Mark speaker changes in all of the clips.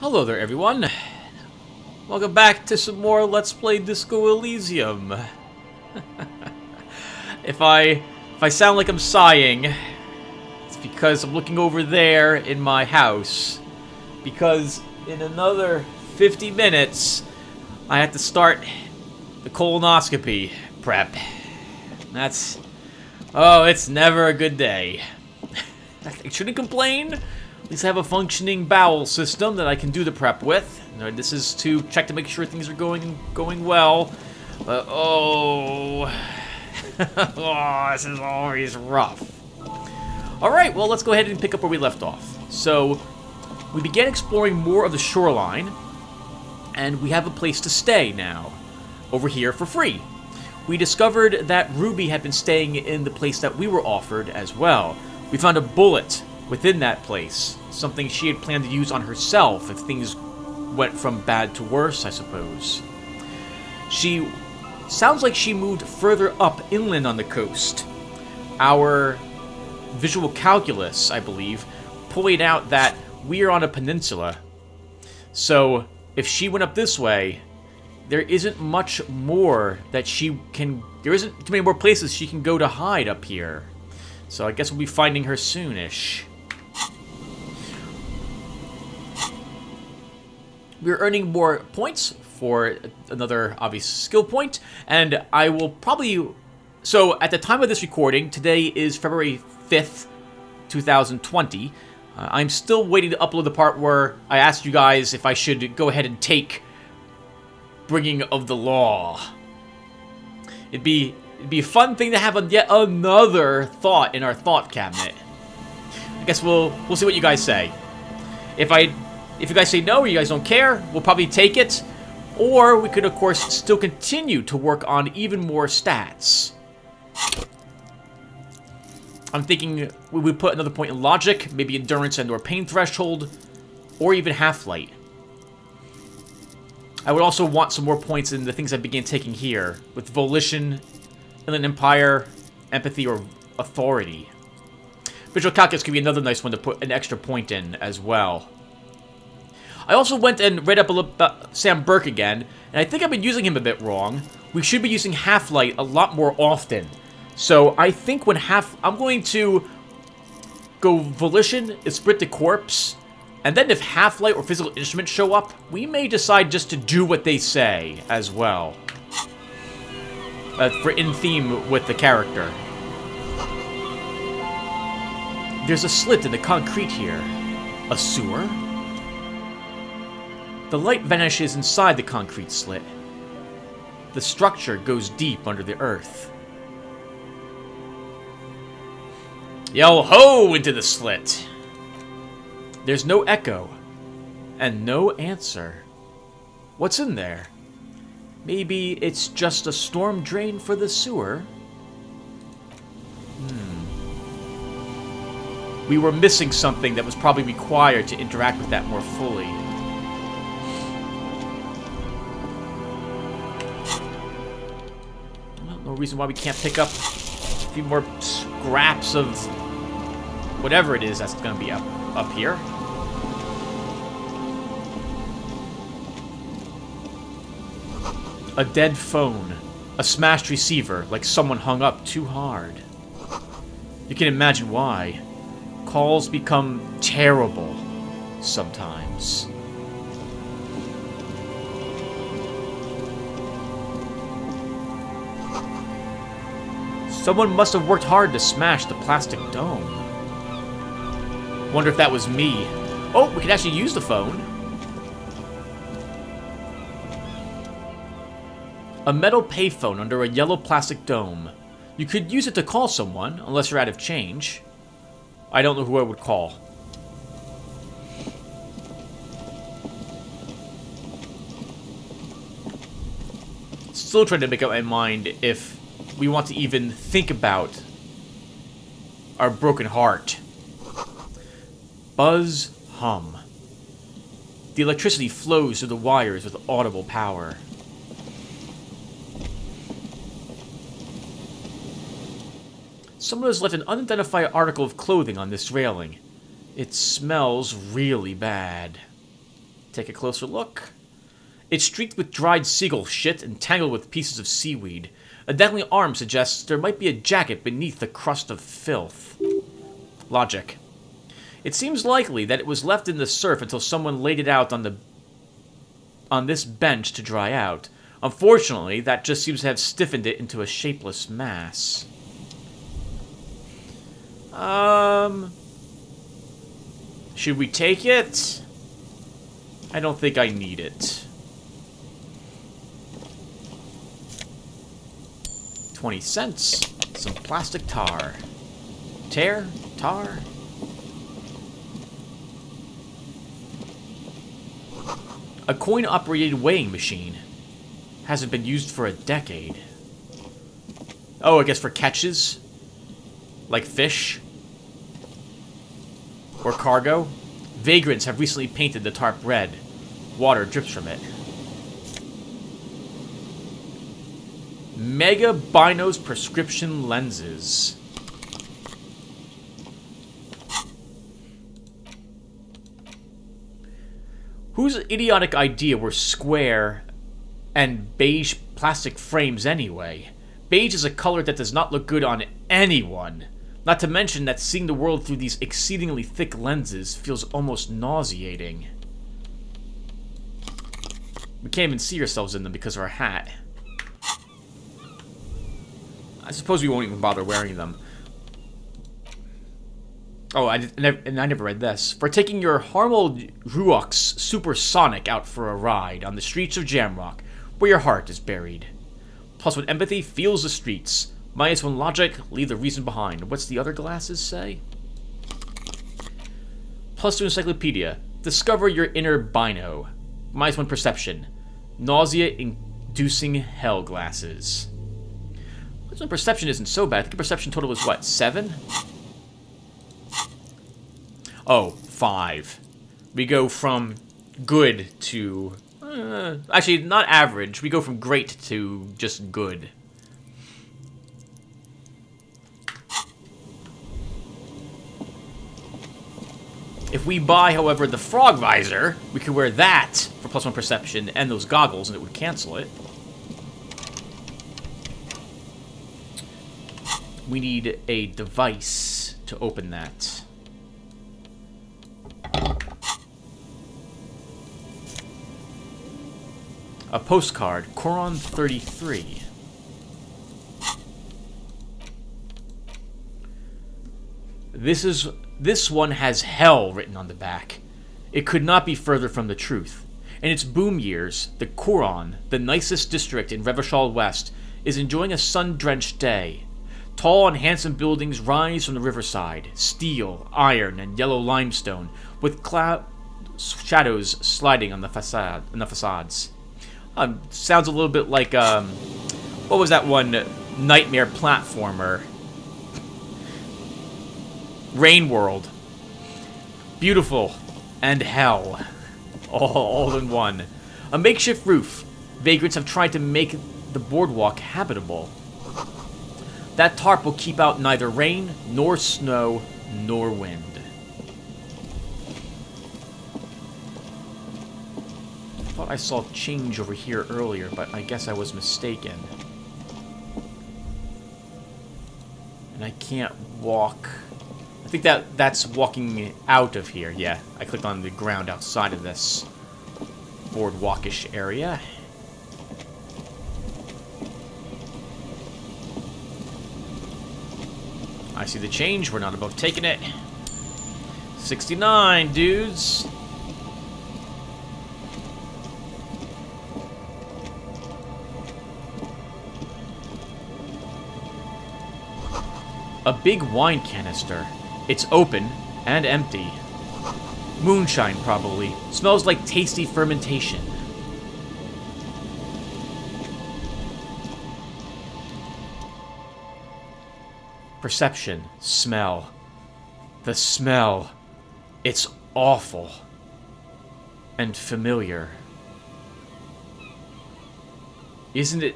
Speaker 1: Hello there, everyone. Welcome back to some more Let's Play Disco Elysium. If I sound like I'm sighing, it's because I'm looking over there in my house. Because in another 50 minutes, I have to start the colonoscopy prep. It's never a good day. I shouldn't complain. At least I have a functioning bowel system that I can do the prep with. This is to check to make sure things are going well. But oh, this is always rough. All right, well, let's go ahead and pick up where we left off. So we began exploring more of the shoreline, and we have a place to stay now, over here for free. We discovered that Ruby had been staying in the place that we were offered as well. We found a bullet within that place, something she had planned to use on herself if things went from bad to worse, I suppose. Sounds like she moved further up inland on the coast. Our visual calculus, I believe, pointed out that we are on a peninsula. So if she went up this way, there isn't much more that there isn't too many more places she can go to hide up here. So I guess we'll be finding her soonish. We're earning more points for another obvious skill point, and I will probably... So, at the time of this recording, today is February 5th, 2020. I'm still waiting to upload the part where I asked you guys if I should go ahead and take Bringing of the Law. It'd be a fun thing to have yet another thought in our thought cabinet. I guess we'll see what you guys say. If you guys say no or you guys don't care, we'll probably take it. Or we could, of course, still continue to work on even more stats. I'm thinking we would put another point in logic, maybe endurance and or pain threshold, or even half-light. I would also want some more points in the things I began taking here, with volition, inland empire, empathy, or authority. Visual calculus could be another nice one to put an extra point in as well. I also went and read up a little about Sam Burke again, and I think I've been using him a bit wrong. We should be using half-light a lot more often. So I think I'm going to go volition, esprit de corpse, and then if half-light or physical instruments show up, we may decide just to do what they say as well. For in theme with the character. There's a slit in the concrete here. A sewer? The light vanishes inside the concrete slit. The structure goes deep under the earth. Yo-ho into the slit! There's no echo, and no answer. What's in there? Maybe it's just a storm drain for the sewer? We were missing something that was probably required to interact with that more fully. No reason why we can't pick up a few more scraps of whatever it is that's going to be up here. A dead phone. A smashed receiver, like someone hung up too hard. You can imagine why. Calls become terrible sometimes. Someone must have worked hard to smash the plastic dome. Wonder if that was me. Oh, we can actually use the phone. A metal payphone under a yellow plastic dome. You could use it to call someone, unless you're out of change. I don't know who I would call. Still trying to make up my mind if we want to even think about our broken heart. Buzz hum. The electricity flows through the wires with audible power. Someone has left an unidentified article of clothing on this railing. It smells really bad. Take a closer look. It's streaked with dried seagull shit and tangled with pieces of seaweed. A dangling arm suggests there might be a jacket beneath the crust of filth. Logic. It seems likely that it was left in the surf until someone laid it out on this bench to dry out. Unfortunately, that just seems to have stiffened it into a shapeless mass. Should we take it? I don't think I need it. 20 cents. Some plastic tar. Tar? A coin-operated weighing machine. Hasn't been used for a decade. Oh, I guess for catches? Like fish? Or cargo? Vagrants have recently painted the tarp red. Water drips from it. Mega Binos prescription lenses. Whose idiotic idea were square and beige plastic frames anyway? Beige is a color that does not look good on anyone. Not to mention that seeing the world through these exceedingly thick lenses feels almost nauseating. We can't even see ourselves in them because of our hat. I suppose we won't even bother wearing them. Oh, I never read this. For taking your Harmel Ruox Supersonic out for a ride on the streets of Jamrock, where your heart is buried. +1 empathy, feels the streets. -1 logic, leave the reason behind. What's the other glasses say? +2 encyclopedia, discover your inner Bino. -1 perception, nausea-inducing hell glasses. +1 perception isn't so bad. I think the perception total was what, 7? Oh, 5. We go from good to... actually, not average. We go from great to just good. If we buy, however, the frog visor, we could wear that for +1 perception and those goggles, and it would cancel it. We need a device to open that. A postcard, Coron 33. This one has hell written on the back. It could not be further from the truth. In its boom years, the Coron, the nicest district in Revachol West, is enjoying a sun-drenched day. Tall and handsome buildings rise from the riverside, steel, iron, and yellow limestone, with cloud shadows sliding on the facades. Sounds a little bit like, what was that one nightmare platformer? Rain World. Beautiful and hell. All in one. A makeshift roof. Vagrants have tried to make the boardwalk habitable. That tarp will keep out neither rain, nor snow, nor wind. I thought I saw change over here earlier, but I guess I was mistaken. And I can't walk. I think that's walking out of here. Yeah, I clicked on the ground outside of this boardwalkish area. I see the change. We're not above taking it. 69, dudes. A big wine canister. It's open and empty. Moonshine, probably. Smells like tasty fermentation. Perception. Smell. The smell. It's awful. And familiar. Isn't it?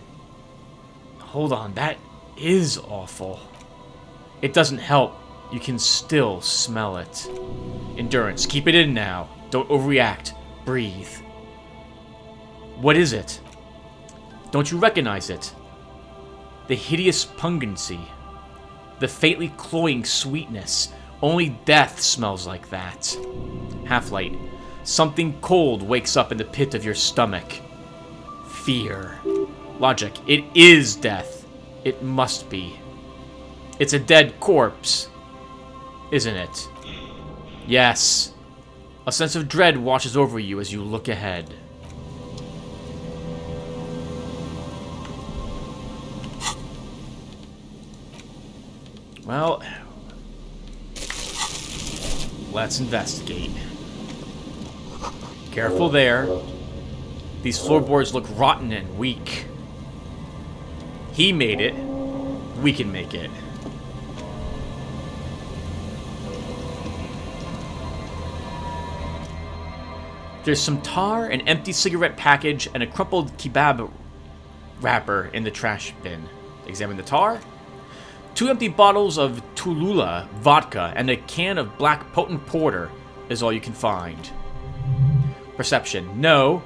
Speaker 1: Hold on, that is awful. It doesn't help. You can still smell it. Endurance. Keep it in now. Don't overreact. Breathe. What is it? Don't you recognize it? The hideous pungency. The faintly cloying sweetness. Only death smells like that. Half-light. Something cold wakes up in the pit of your stomach. Fear. Logic. It is death. It must be. It's a dead corpse. Isn't it? Yes. A sense of dread washes over you as you look ahead. Well, let's investigate. Careful there. These floorboards look rotten and weak. He made it. We can make it. There's some tar, an empty cigarette package, and a crumpled kebab wrapper in the trash bin. Examine the tar. 2 empty bottles of Tulula vodka and a can of black potent porter is all you can find. Perception. No.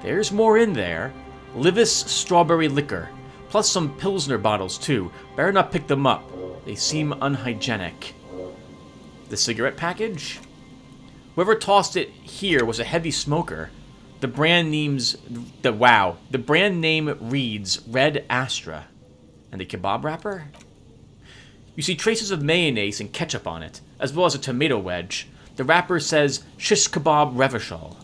Speaker 1: There's more in there. Livis strawberry liquor. Plus some Pilsner bottles, too. Better not pick them up. They seem unhygienic. The cigarette package? Whoever tossed it here was a heavy smoker. The brand the brand name reads Red Astra. And the kebab wrapper? You see traces of mayonnaise and ketchup on it, as well as a tomato wedge. The wrapper says Shish Kebab Revachol.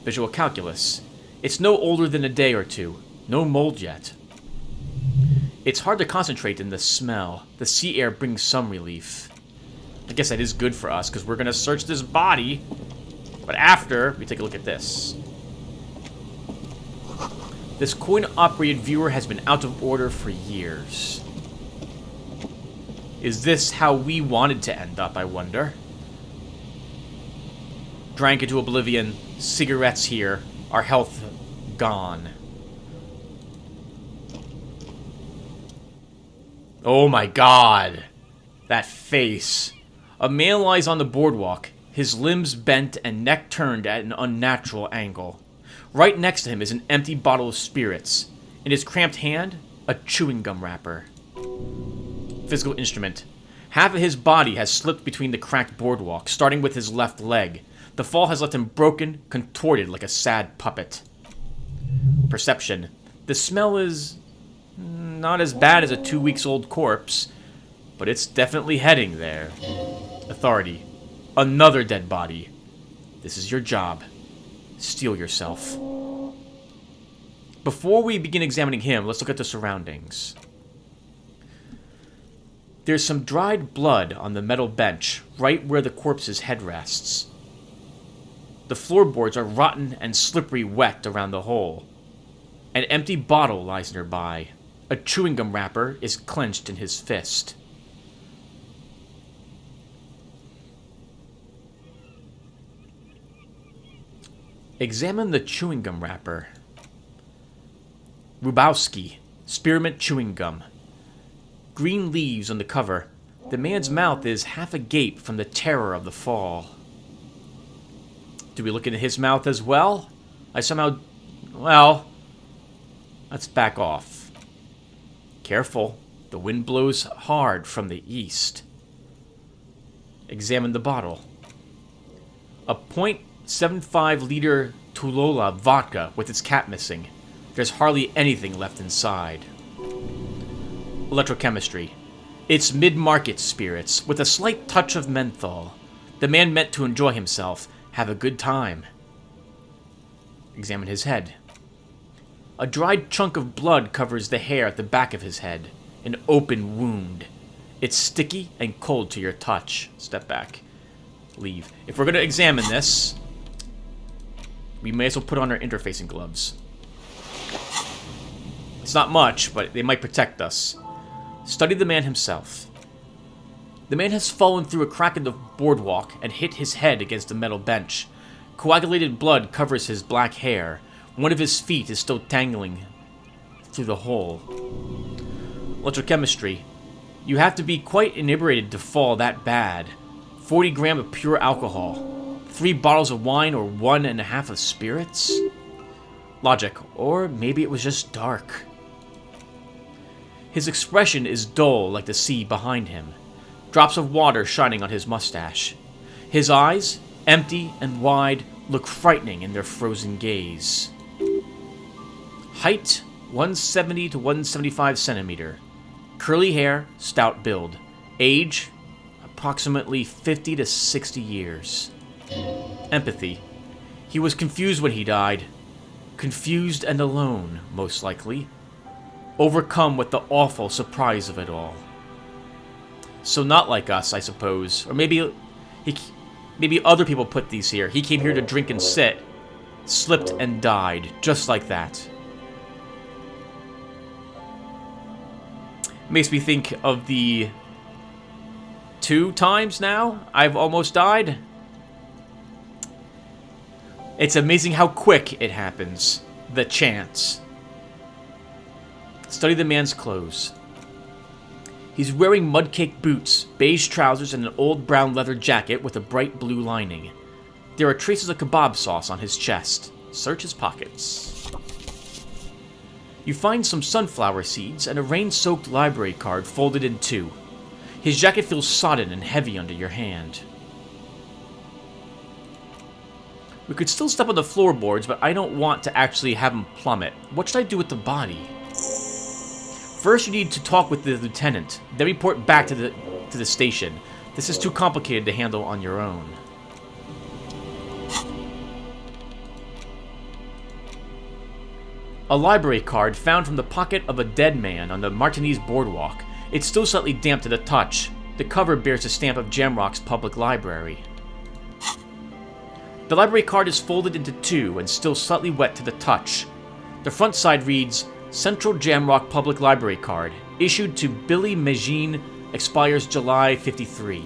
Speaker 1: Visual calculus. It's no older than a day or two. No mold yet. It's hard to concentrate in the smell. The sea air brings some relief. I guess that is good for us, because we're going to search this body. But after, we take a look at this. This coin-operated viewer has been out of order for years. Is this how we wanted to end up, I wonder? Drank into oblivion, cigarettes here, our health gone. Oh my god! That face. A man lies on the boardwalk, his limbs bent and neck turned at an unnatural angle. Right next to him is an empty bottle of spirits. In his cramped hand, a chewing gum wrapper. Physical instrument. Half of his body has slipped between the cracked boardwalk, starting with his left leg. The fall has left him broken, contorted like a sad puppet. Perception. The smell is not as bad as a 2-week-old corpse, but it's definitely heading there. Authority. Another dead body. This is your job. Steel yourself. Before we begin examining him, let's look at the surroundings. There's some dried blood on the metal bench, right where the corpse's head rests. The floorboards are rotten and slippery wet around the hole. An empty bottle lies nearby. A chewing gum wrapper is clenched in his fist. Examine the chewing gum wrapper. Rubowski, spearmint chewing gum. Green leaves on the cover. The man's mouth is half agape from the terror of the fall. Do we look into his mouth as well? Well, let's back off. Careful, the wind blows hard from the east. Examine the bottle. A .75 liter Tulula vodka with its cap missing. There's hardly anything left inside. Electrochemistry. It's mid-market spirits with a slight touch of menthol. The man meant to enjoy himself, have a good time. Examine his head. A dried chunk of blood covers the hair at the back of his head. An open wound. It's sticky and cold to your touch. Step back. Leave. If we're going to examine this, we may as well put on our interfacing gloves. It's not much, but they might protect us. Study the man himself. The man has fallen through a crack in the boardwalk and hit his head against a metal bench. Coagulated blood covers his black hair. One of his feet is still tangling through the hole. Electrochemistry. You have to be quite inebriated to fall that bad. 40 grams of pure alcohol. 3 bottles of wine or 1.5 of spirits? Logic, or maybe it was just dark. His expression is dull like the sea behind him, drops of water shining on his mustache. His eyes, empty and wide, look frightening in their frozen gaze. Height, 170 to 175 centimeter. Curly hair, stout build. Age, approximately 50 to 60 years. Empathy. He was confused when he died. Confused and alone, most likely. Overcome with the awful surprise of it all. So not like us, I suppose. Or maybe other people put these here. He came here to drink and sit, slipped and died, just like that. Makes me think of the 2 times now I've almost died. It's amazing how quick it happens. The chance. Study the man's clothes. He's wearing mudcake boots, beige trousers, and an old brown leather jacket with a bright blue lining. There are traces of kebab sauce on his chest. Search his pockets. You find some sunflower seeds and a rain-soaked library card folded in 2. His jacket feels sodden and heavy under your hand. We could still step on the floorboards, but I don't want to actually have him plummet. What should I do with the body? First, you need to talk with the lieutenant, then report back to the station. This is too complicated to handle on your own. A library card found from the pocket of a dead man on the Martinez boardwalk. It's still slightly damp to the touch. The cover bears the stamp of Jamrock's public library. The library card is folded into 2 and still slightly wet to the touch. The front side reads, Central Jamrock Public Library Card, issued to Billy Megine, expires July 53.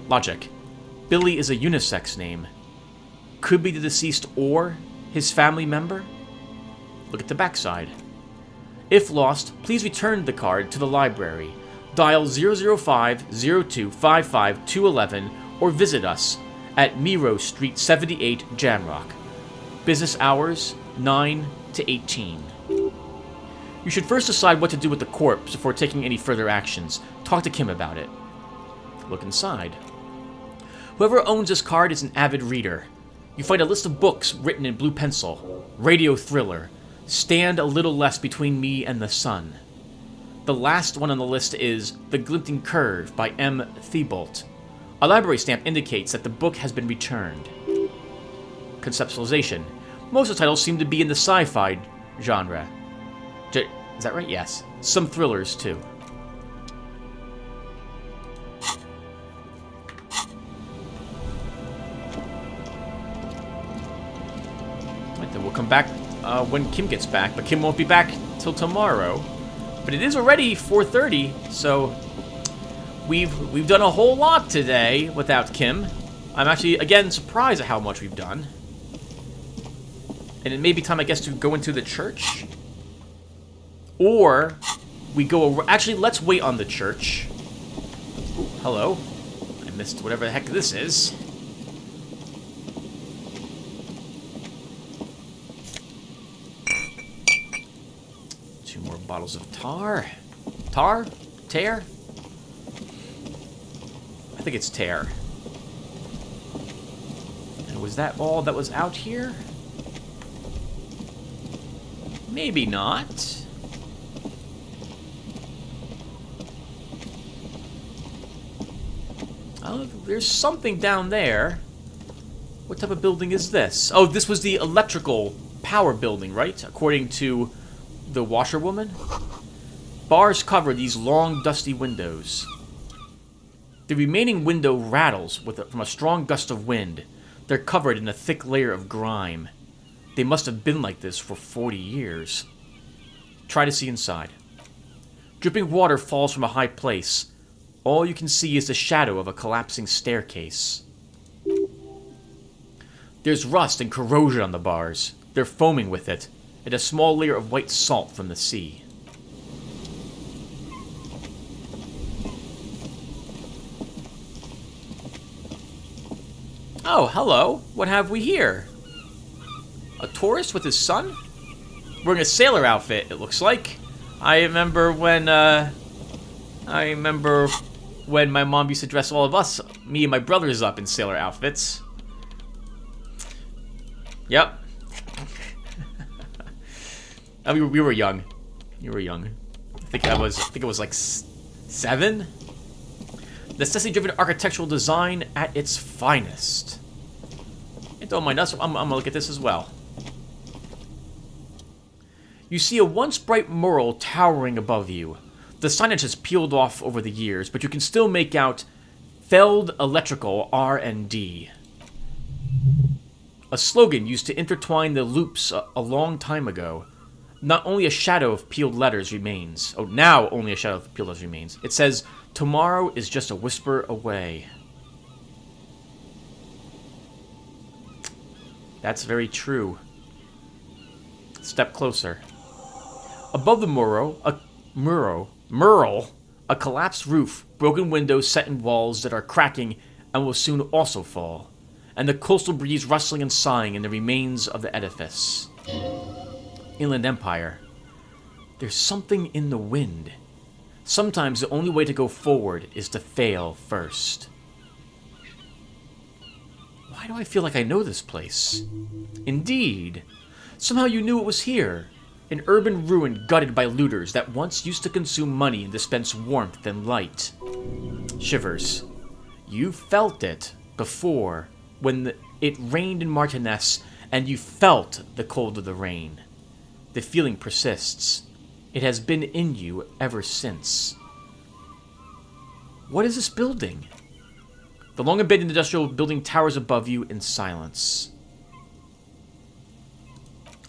Speaker 1: Logic. Billy is a unisex name. Could be the deceased or his family member? Look at the backside. If lost, please return the card to the library. Dial 005-02-55-211 or visit us at Miro Street 78, Jamrock. Business hours, 9 to 18. You should first decide what to do with the corpse before taking any further actions. Talk to Kim about it. Look inside. Whoever owns this card is an avid reader. You find a list of books written in blue pencil. Radio thriller. Stand a little less between me and the sun. The last one on the list is The Glinting Curve by M. Thibault. A library stamp indicates that the book has been returned. Conceptualization. Most of the titles seem to be in the sci-fi genre. Is that right? Yes. Some thrillers, too. Right, then we'll come back when Kim gets back, but Kim won't be back till tomorrow. But it is already 4:30, so we've done a whole lot today without Kim. I'm actually, again, surprised at how much we've done. And it may be time, I guess, to go into the church. Or we go... Actually, let's wait on the church. Ooh, hello. I missed whatever the heck this is. Two more bottles of tar. Tar? Tear? I think it's tear. And was that all that was out here? Maybe not. Oh, there's something down there. What type of building is this? Oh, this was the electrical power building, right? According to the washerwoman. Bars cover these long, dusty windows. The remaining window rattles from a strong gust of wind. They're covered in a thick layer of grime. They must have been like this for 40 years. Try to see inside. Dripping water falls from a high place. All you can see is the shadow of a collapsing staircase. There's rust and corrosion on the bars. They're foaming with it, and a small layer of white salt from the sea. Oh, hello. What have we here? A tourist with his son? Wearing a sailor outfit, it looks like. I remember when my mom used to dress all of us, me and my brothers, up in sailor outfits. Yep. We were young. You were young. I think it was like 7. Necessity-driven architectural design at its finest. Hey, don't mind us. I'm gonna look at this as well. You see a once bright mural towering above you. The signage has peeled off over the years, but you can still make out Feld Electrical R&D. A slogan used to intertwine the loops a long time ago. Not only a shadow of peeled letters remains. Oh, now only a shadow of peeled letters remains. It says, "Tomorrow is just a whisper away." That's very true. Step closer. Above the mural, a collapsed roof, broken windows set in walls that are cracking and will soon also fall, and the coastal breeze rustling and sighing in the remains of the edifice. Inland Empire. There's something in the wind. Sometimes the only way to go forward is to fail first. Why do I feel like I know this place? Indeed. Somehow you knew it was here. An urban ruin gutted by looters that once used to consume money and dispense warmth and light. Shivers. You felt it before when it rained in Martinez, and you felt the cold of the rain. The feeling persists. It has been in you ever since. What is this building? The long-abandoned industrial building towers above you in silence.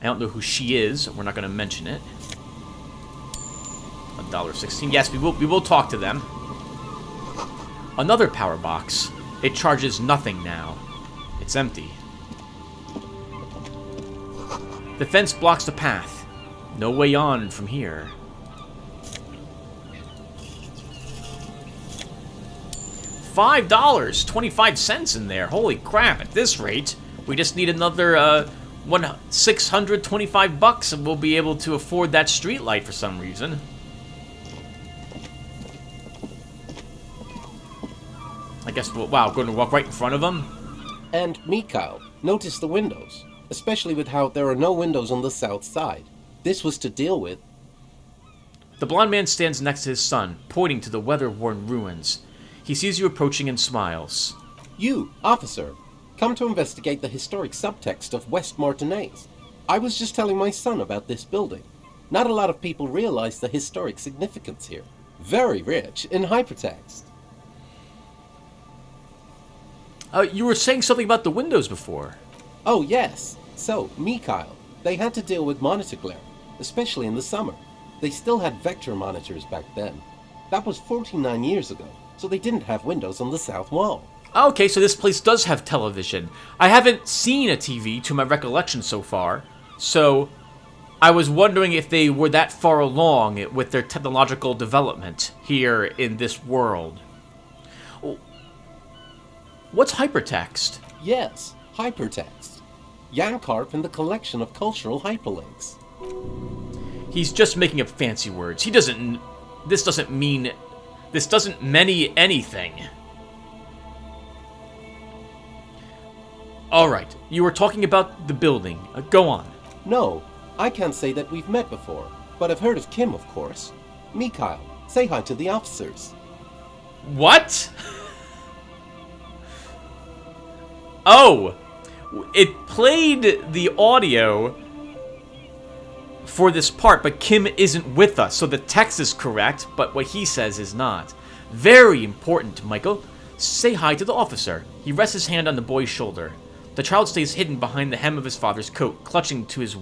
Speaker 1: I don't know who she is. We're not going to mention it. $1.16. Yes, we will talk to them. Another power box. It charges nothing now. It's empty. The fence blocks the path. No way on from here. $5.25 in there. Holy crap! At this rate, we just need another $625 and we'll be able to afford that street light for some reason. I guess wow, going to walk right in front of them.
Speaker 2: And Mikhail, notice the windows, especially with how there are no windows on the south side. This was to deal with.
Speaker 1: The blond man stands next to his son, pointing to the weather-worn ruins. He sees you approaching and smiles.
Speaker 2: You, officer, come to investigate the historic subtext of West Martinez. I was just telling my son about this building. Not a lot of people realize the historic significance here. Very rich in hypertext.
Speaker 1: You were saying something about the windows before.
Speaker 2: Oh, yes. So, Mikhail, they had to deal with monitor glare, especially in the summer. They still had vector monitors back then. That was 49 years ago, so they didn't have windows on the south wall.
Speaker 1: Okay, so this place does have television. I haven't seen a TV to my recollection so far, so I was wondering if they were that far along with their technological development here in this world. What's hypertext?
Speaker 2: Yes, hypertext. Jan Karp and the collection of cultural hyperlinks.
Speaker 1: He's just making up fancy words. This doesn't mean anything. Alright, you were talking about the building. Go on.
Speaker 2: No, I can't say that we've met before, but I've heard of Kim, of course. Mikhail, say hi to the officers.
Speaker 1: What? Oh! It played the audio for this part, but Kim isn't with us, so the text is correct, but what he says is not. Very important, Michael. Say hi to the officer. He rests his hand on the boy's shoulder. The child stays hidden behind the hem of his father's coat, clutching to his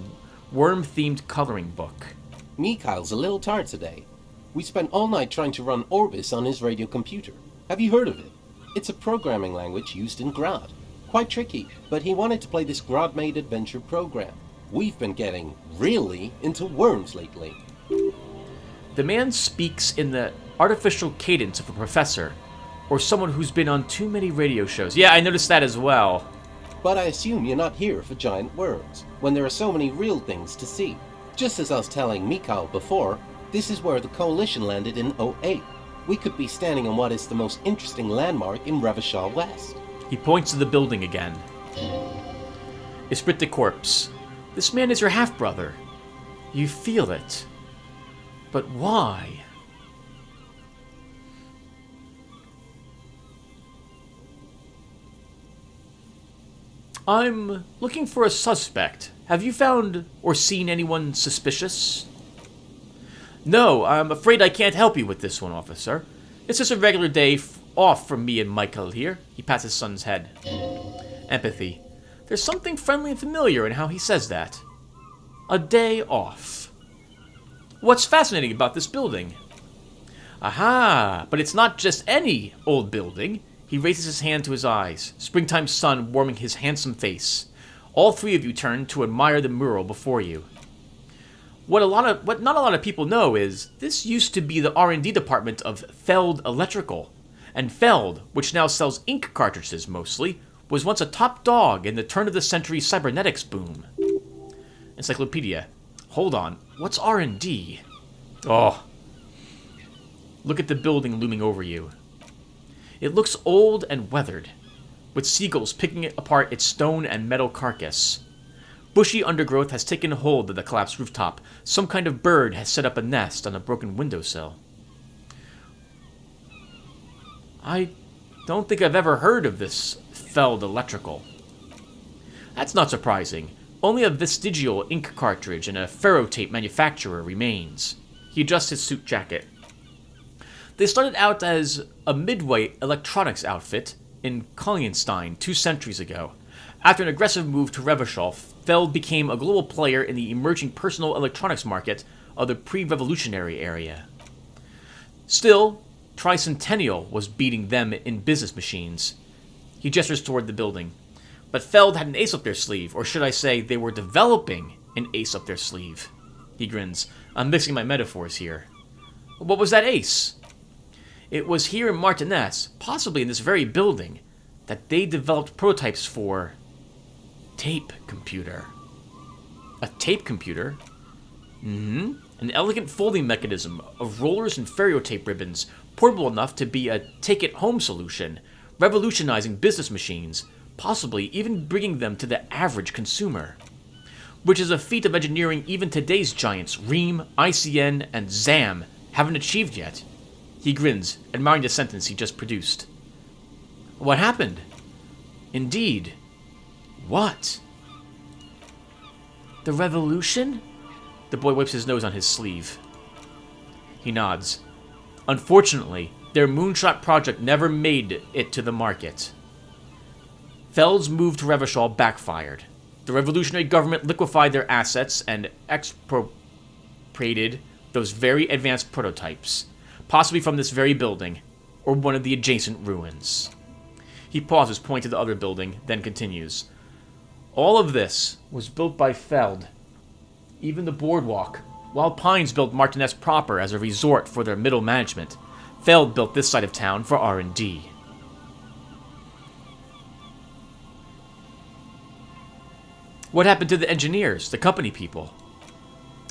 Speaker 1: worm-themed coloring book.
Speaker 2: Mikhail's a little tired today. We spent all night trying to run Orbis on his radio computer. Have you heard of it? It's a programming language used in Grad. Quite tricky, but he wanted to play this Grad-made adventure program. We've been getting really into worms lately.
Speaker 1: The man speaks in the artificial cadence of a professor, Or someone who's been on too many radio shows. Yeah, I noticed that as well.
Speaker 2: But I assume you're not here for giant words, when there are so many real things to see. Just as I was telling Mikhail before, this is where the Coalition landed in '08. We could be standing on what is the most interesting landmark in Revachol West.
Speaker 1: He points to the building again. Esprit de Corpse. This man is your half-brother. You feel it. But why? I'm looking for a suspect. Have you found or seen anyone suspicious? No, I'm afraid I can't help you with this one, officer. It's just a regular day off from me and Michael here. He pats his son's head. Empathy. There's something friendly and familiar in how he says that. A day off. What's fascinating about this building? Aha! But it's not just any old building. He raises his hand to his eyes, springtime sun warming his handsome face. All three of you turn to admire the mural before you. What not a lot of people know is, this used to be the R&D department of Feld Electrical. And Feld, which now sells ink cartridges mostly, was once a top dog in the turn-of-the-century cybernetics boom. Encyclopedia. Hold on, what's R&D? Oh. Look at the building looming over you. It looks old and weathered, with seagulls picking apart its stone and metal carcass. Bushy undergrowth has taken hold of the collapsed rooftop. Some kind of bird has set up a nest on a broken windowsill. I don't think I've ever heard of this Feld Electrical. That's not surprising. Only a vestigial ink cartridge and a ferrotape manufacturer remains. He adjusts his suit jacket. They started out as a midway electronics outfit in Kollienstein 2 centuries ago. After an aggressive move to Revachol, Feld became a global player in the emerging personal electronics market of the pre-revolutionary area. Still, Tricentennial was beating them in business machines. He gestures toward the building. But Feld had an ace up their sleeve, or should I say, they were developing an ace up their sleeve. He grins. I'm mixing my metaphors here. What was that ace? It was here in Martinez, possibly in this very building, that they developed prototypes for tape computer. A tape computer? An elegant folding mechanism of rollers and ferrotape ribbons, portable enough to be a take-it-home solution, revolutionizing business machines, possibly even bringing them to the average consumer. Which is a feat of engineering even today's giants Ream, ICN, and ZAM haven't achieved yet. He grins, admiring the sentence he just produced. What happened? Indeed. What? The revolution? The boy wipes his nose on his sleeve. He nods. Unfortunately, their moonshot project never made it to the market. Feld's move to Revachol backfired. The revolutionary government liquefied their assets and expropriated those very advanced prototypes, possibly from this very building, or one of the adjacent ruins. He pauses, pointing to the other building, then continues. All of this was built by Feld. Even the boardwalk. Wild Pines built Martinez proper as a resort for their middle management. Feld built this side of town for R&D. What happened to the engineers, the company people?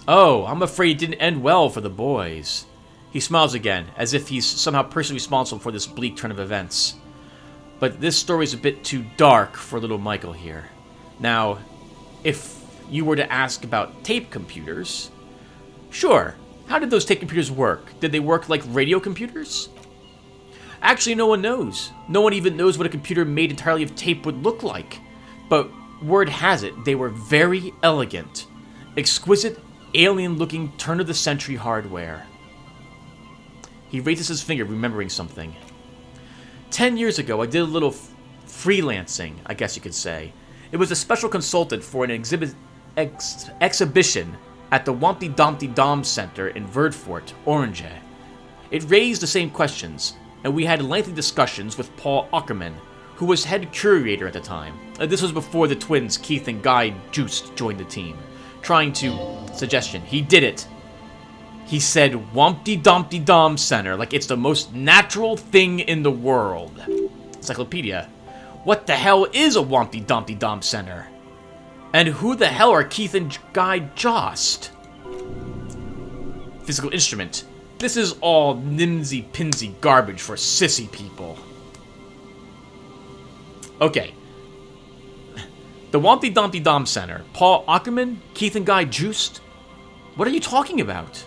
Speaker 1: Oh, I'm afraid it didn't end well for the boys. He smiles again, as if he's somehow personally responsible for this bleak turn of events. But this story's a bit too dark for little Michael here. Now, if you were to ask about tape computers... Sure, how did those tape computers work? Did they work like radio computers? Actually, no one knows. No one even knows what a computer made entirely of tape would look like. But word has it, they were very elegant. Exquisite, alien-looking, turn-of-the-century hardware. He raises his finger, remembering something. 10 years ago, I did a little freelancing, I guess you could say. It was a special consultant for an exhibition at the Wompty Dompty Dom Center in Verdfort, Orange. It raised the same questions, and we had lengthy discussions with Paul Ackerman, who was head curator at the time. This was before the twins, Keith and Guy Joost, joined the team. Trying to... Suggestion. He did it. He said Wompty Dumpty Dom Center, like it's the most natural thing in the world. Encyclopedia. What the hell is a Wompty Dumpty Dom Center? And who the hell are Keith and Guy Jost? Physical instrument. This is all nimsy-pinsy garbage for sissy people. Okay. The Wompty Dumpty Dom Center. Paul Ackerman? Keith and Guy Jost? What are you talking about?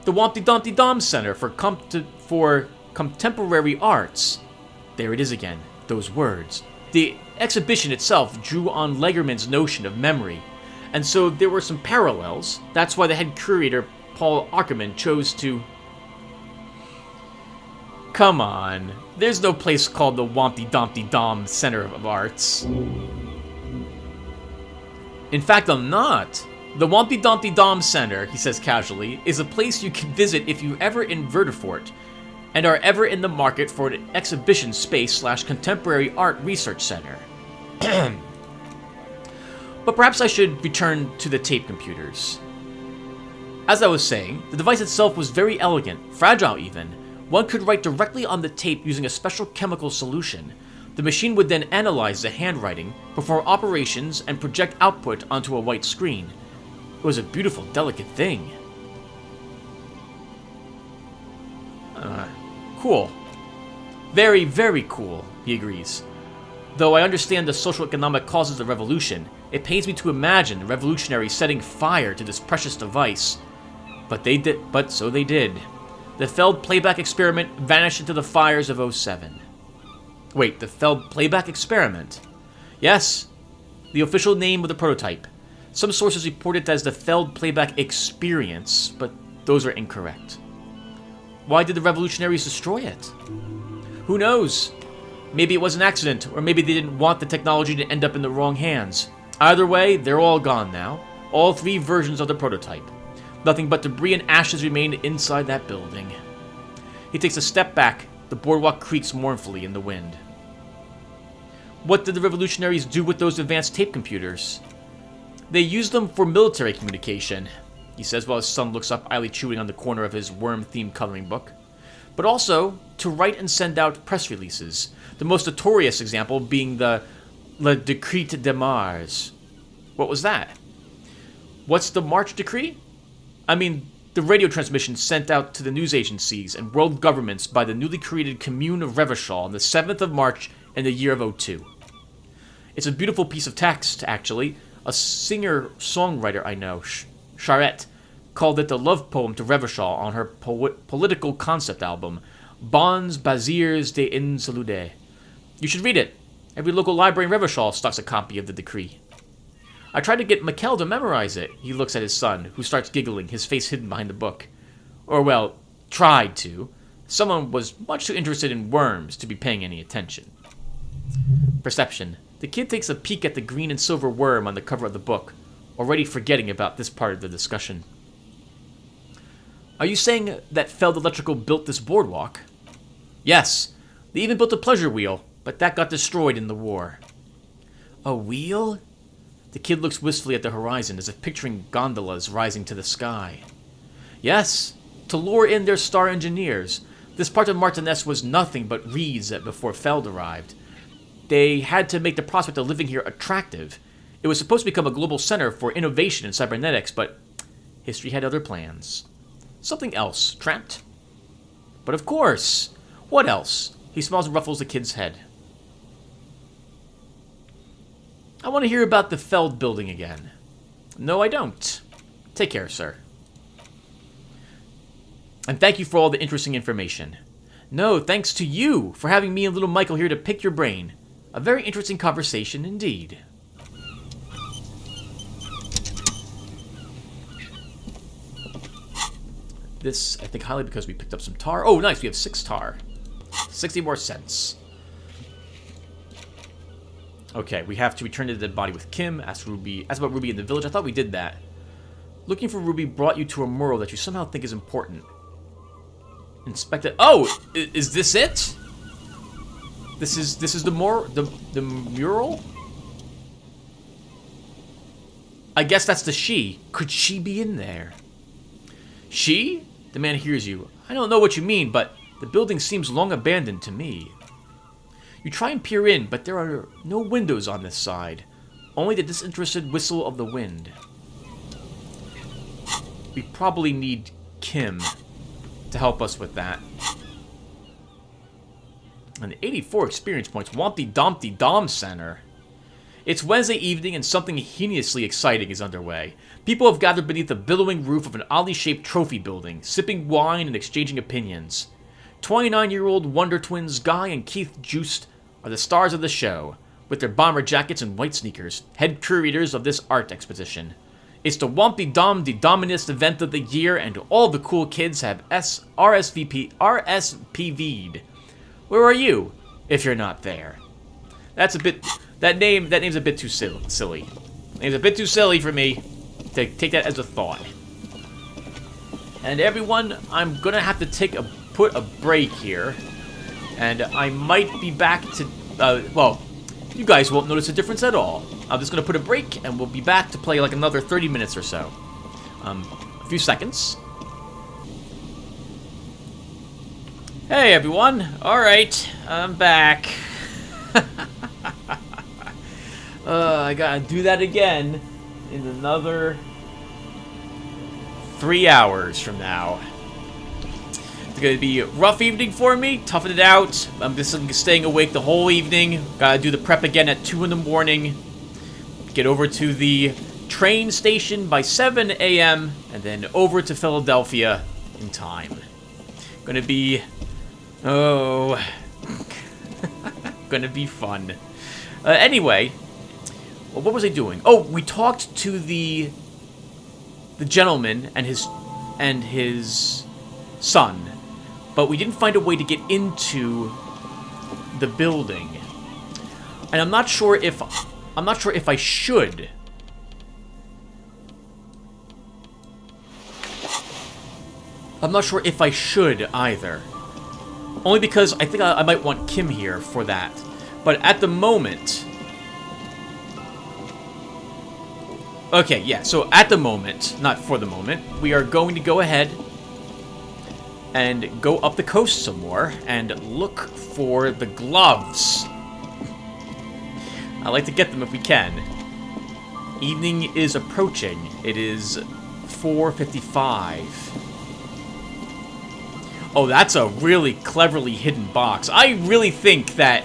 Speaker 1: The Wompty Dumpty Dom Center for Contemporary Arts. There it is again. Those words. The exhibition itself drew on Legerman's notion of memory, and so there were some parallels. That's why the head curator, Paul Ackerman, chose to... Come on. There's no place called the Wompty Dumpty Dom Center of Arts. In fact, I'm not. The Wompty Dumpty Dom Center, he says casually, is a place you can visit if you ever in Verdefort and are ever in the market for an exhibition space / contemporary art research center. But perhaps I should return to the tape computers. As I was saying, the device itself was very elegant, fragile even. One could write directly on the tape using a special chemical solution. The machine would then analyze the handwriting, perform operations, and project output onto a white screen. It was a beautiful, delicate thing. Cool. Very, very cool, he agrees. Though I understand the social-economic causes of the revolution, it pains me to imagine the revolutionaries setting fire to this precious device. But so they did. The Feld playback experiment vanished into the fires of 07. Wait, the Feld playback experiment? Yes, the official name of the prototype. Some sources report it as the Feld playback experience, but those are incorrect. Why did the revolutionaries destroy it? Who knows? Maybe it was an accident, or maybe they didn't want the technology to end up in the wrong hands. Either way, they're all gone now. All 3 versions of the prototype. Nothing but debris and ashes remain inside that building. He takes a step back. The boardwalk creaks mournfully in the wind. What did the revolutionaries do with those advanced tape computers? They used them for military communication, he says while his son looks up, idly chewing on the corner of his worm-themed coloring book. But also to write and send out press releases, the most notorious example being the Le Decret de Mars. What was that? What's the March Decree? I mean, the radio transmission sent out to the news agencies and world governments by the newly created Commune of Revachol on the 7th of March in the year of 02. It's a beautiful piece of text, actually. A singer-songwriter I know, Charette, called it the love poem to Revachol on her political concept album, Bons Bazirs de Insalude. You should read it. Every local library in Revachol stocks a copy of the decree. I tried to get Mikkel to memorize it. He looks at his son, who starts giggling, his face hidden behind the book. Or, well, tried to. Someone was much too interested in worms to be paying any attention. Perception. The kid takes a peek at the green and silver worm on the cover of the book, already forgetting about this part of the discussion. Are you saying that Feld Electrical built this boardwalk? Yes. They even built a pleasure wheel, but that got destroyed in the war. A wheel? The kid looks wistfully at the horizon, as if picturing gondolas rising to the sky. Yes, to lure in their star engineers. This part of Martinez was nothing but reeds before Feld arrived. They had to make the prospect of living here attractive. It was supposed to become a global center for innovation in cybernetics, but history had other plans. Something else, Trent? But of course! What else? He smiles and ruffles the kid's head. I want to hear about the Feld building again. No, I don't. Take care, sir. And thank you for all the interesting information. No, thanks to you for having me and little Michael here to pick your brain. A very interesting conversation indeed. This, I think, highly because we picked up some tar. Oh, nice, we have 6 tar. 60 more cents. Okay, we have to return to the dead body with Kim. Ask about Ruby in the village. I thought we did that. Looking for Ruby brought you to a mural that you somehow think is important. Inspect it. Oh, is this it? This is the mural? I guess that's the she. Could she be in there? She? The man hears you. I don't know what you mean, but the building seems long abandoned to me. You try and peer in, but there are no windows on this side. Only the disinterested whistle of the wind. We probably need Kim to help us with that. And 84 experience points. Wompty Dompty Dom Center. It's Wednesday evening and something heinously exciting is underway. People have gathered beneath the billowing roof of an oddly shaped trophy building, sipping wine and exchanging opinions. 29-year-old Wonder Twins Guy and Keith Joost are the stars of the show, with their bomber jackets and white sneakers, head curators of this art exposition. It's the Wompty Dom the Dominist event of the year, and all the cool kids have RSVP'd. Where are you, if you're not there? That's a bit... That name's a bit too silly. Name's a bit too silly for me to take that as a thought. And everyone, I'm gonna have to put a break here. And I might be back to... well, you guys won't notice a difference at all. I'm just gonna put a break, and we'll be back to play like another 30 minutes or so. A few seconds. Hey everyone, alright, I'm back. I gotta do that again in another 3 hours from now. It's gonna be a rough evening for me, toughing it out. I'm just staying awake the whole evening. Gotta do the prep again at 2 in the morning. Get over to the train station by 7 a.m. and then over to Philadelphia in time. Gonna be... oh... gonna be fun. Anyway... well, what was I doing? Oh, we talked to the gentleman and his son, but we didn't find a way to get into the building. And I'm not sure if I should. I'm not sure if I should either. Only because I think I might want Kim here for that. But at the moment... okay, yeah, so at the moment, not for the moment, we are going to go ahead and go up the coast some more and look for the gloves. I like to get them if we can. Evening is approaching. It is 4:55. Oh, that's a really cleverly hidden box. I really think that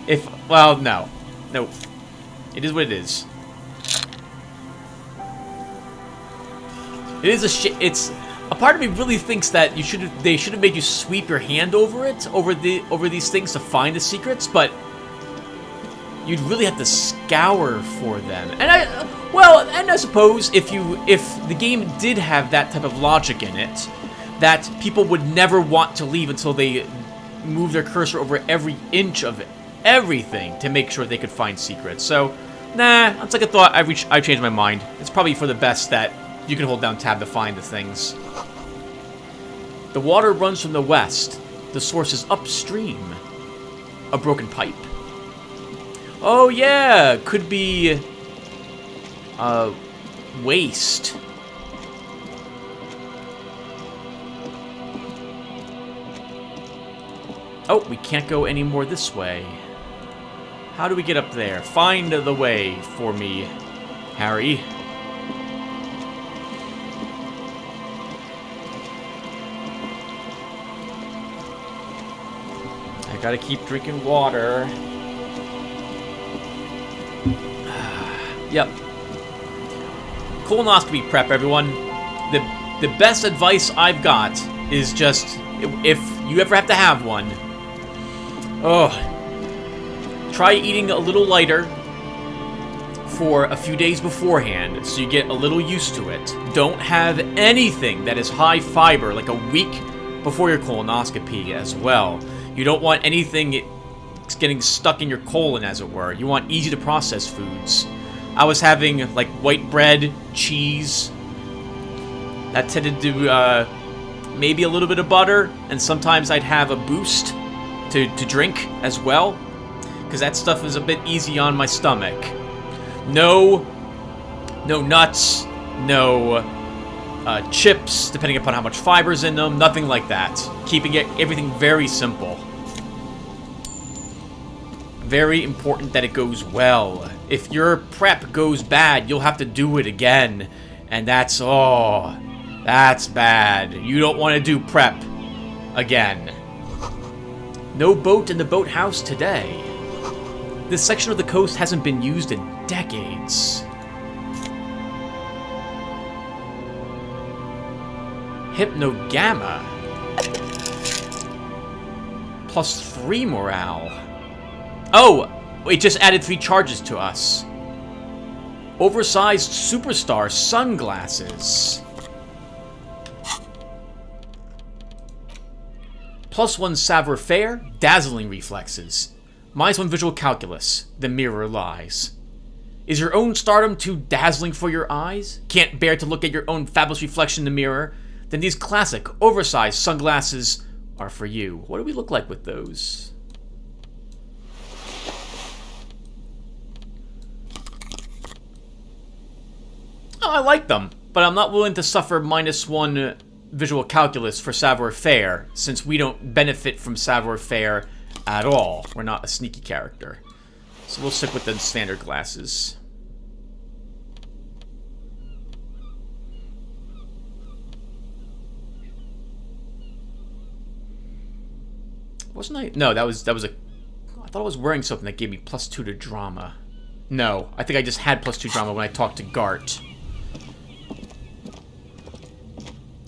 Speaker 1: if... well, no. Nope. It is what it is. It is it's... a part of me really thinks that they should have made you sweep your hand over it, over these things to find the secrets, but you'd really have to scour for them. And I suppose if the game did have that type of logic in it, that people would never want to leave until they move their cursor over every inch of everything to make sure they could find secrets. So, nah, on second thought, I've changed my mind. It's probably for the best that you can hold down tab to find the things. The water runs from the west. The source is upstream. A broken pipe. Oh yeah, could be waste. Oh, we can't go any more this way. How do we get up there? Find the way for me, Harry. I gotta keep drinking water. Yep. Colonoscopy prep, everyone. The best advice I've got is just, if you ever have to have one, try eating a little lighter for a few days beforehand so you get a little used to it. Don't have anything that is high fiber like a week before your colonoscopy as well. You don't want anything getting stuck in your colon, as it were. You want easy to process foods. I was having like white bread, cheese. That tended to maybe a little bit of butter, and sometimes I'd have a Boost to drink as well, because that stuff is a bit easy on my stomach. No nuts, no chips, depending upon how much fiber's in them. Nothing like that. Keeping everything very simple. Very important that it goes well. If your prep goes bad, you'll have to do it again. And that's, oh, that's bad. You don't want to do prep again. No boat in the boathouse today. This section of the coast hasn't been used in decades. Hypno-Gamma. +3 morale. Oh, it just added 3 charges to us. Oversized superstar sunglasses. +1 savoir-faire, dazzling reflexes. -1 visual calculus, the mirror lies. Is your own stardom too dazzling for your eyes? Can't bear to look at your own fabulous reflection in the mirror? Then these classic, oversized sunglasses are for you. What do we look like with those? Oh, I like them, but I'm not willing to suffer -1 visual calculus for savoir-faire, since we don't benefit from savoir-faire at all. We're not a sneaky character. So we'll stick with the standard glasses. Wasn't I? No, that was a... I thought I was wearing something that gave me +2 to drama. No, I think I just had +2 drama when I talked to Gart.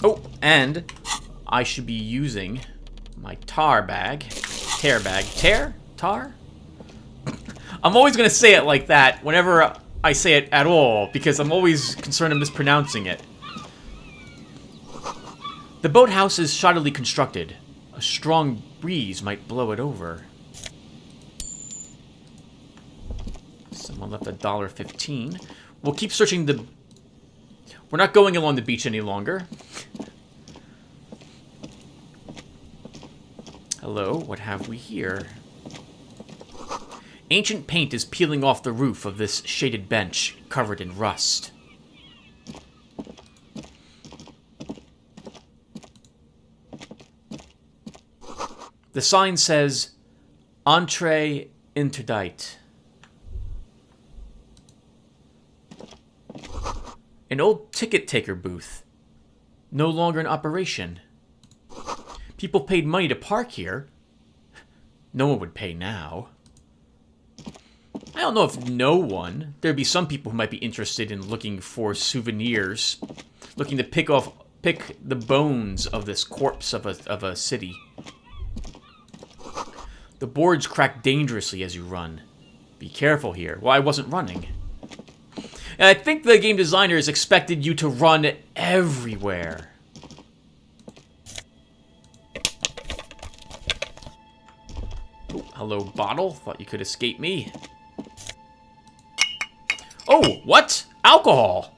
Speaker 1: Oh, and I should be using my tar bag. Tear bag. Tear? Tar? I'm always going to say it like that whenever I say it at all, because I'm always concerned of mispronouncing it. The boathouse is shoddily constructed. A strong breeze might blow it over. Someone left $1.15. We'll keep searching the... We're not going along the beach any longer. Hello, what have we here? Ancient paint is peeling off the roof of this shaded bench, covered in rust. The sign says, Entrée interdite. An old ticket taker booth. No longer in operation. People paid money to park here. No one would pay now. I don't know if no one. There'd be some people who might be interested in looking for souvenirs. Looking to pick the bones of this corpse of a city. The boards crack dangerously as you run. Be careful here. Well, I wasn't running. And I think the game designers expected you to run everywhere. Oh, hello, bottle. Thought you could escape me. Oh, what? Alcohol.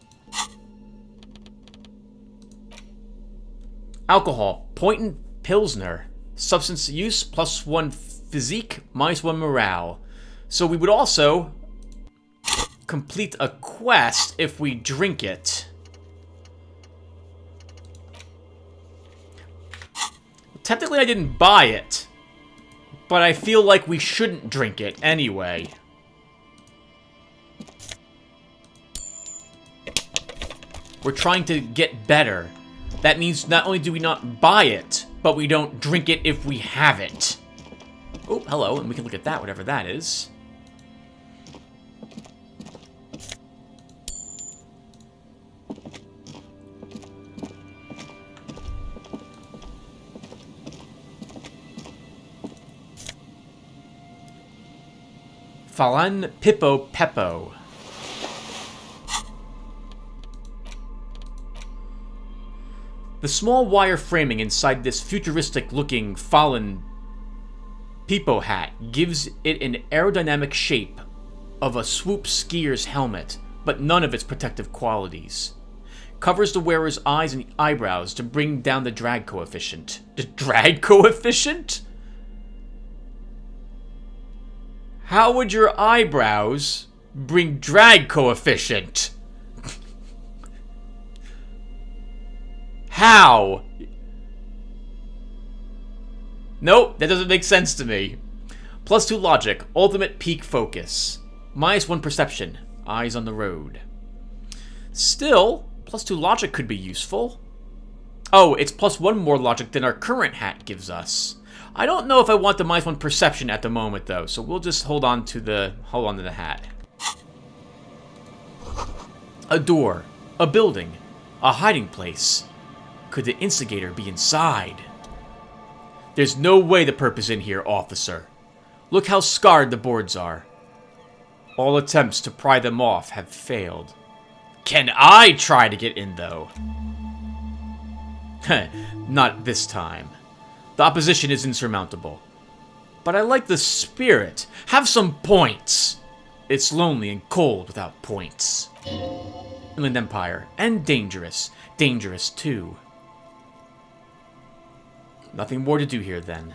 Speaker 1: Alcohol. Point Pilsner. Substance use, +1 physique, -1 morale. So we would also complete a quest if we drink it. Technically, I didn't buy it, but I feel like we shouldn't drink it anyway. We're trying to get better. That means not only do we not buy it, but we don't drink it if we have it. Oh, hello, and we can look at that, whatever that is. Falan Pippo Peppo. The small wire framing inside this futuristic-looking Falan Pippo hat gives it an aerodynamic shape of a swoop skier's helmet, but none of its protective qualities. Covers the wearer's eyes and eyebrows to bring down the drag coefficient. The drag coefficient? How would your eyebrows bring drag coefficient? How? Nope, that doesn't make sense to me. +2 logic, ultimate peak focus. -1 perception, eyes on the road. Still, +2 logic could be useful. Oh, it's +1 more logic than our current hat gives us. I don't know if I want the -1 perception at the moment though, so we'll just hold on to the hat. A door, a building, a hiding place. Could the instigator be inside? There's no way the perp is in here, officer. Look how scarred the boards are. All attempts to pry them off have failed. Can I try to get in, though? Not this time. The opposition is insurmountable. But I like the spirit. Have some points. It's lonely and cold without points. Inland Empire. And dangerous. Dangerous, too. Nothing more to do here, then.